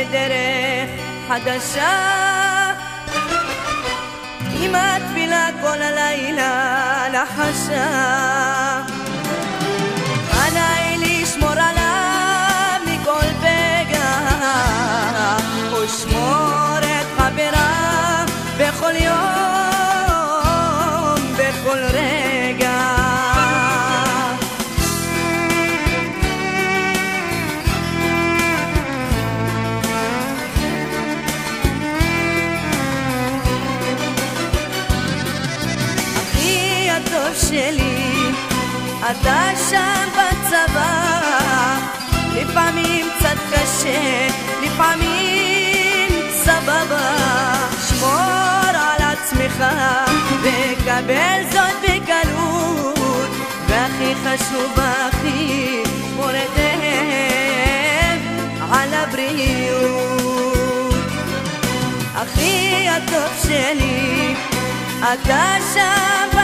בדרך חדשה, עם התפילה כל הלילה לחשה. עליי לשמור עליו מכל פגע, ושמור את חבריו בכל יום, בכל רגע. אחי הטוב שלי, אתה שם בצבא, לפעמים קצת קשה, לפעמים סבבה. שמור על עצמך וקבל זאת בקלות, והכי חשוב אחי, שמור היטב על הבריאות. אחי הטוב שלי, אתה שם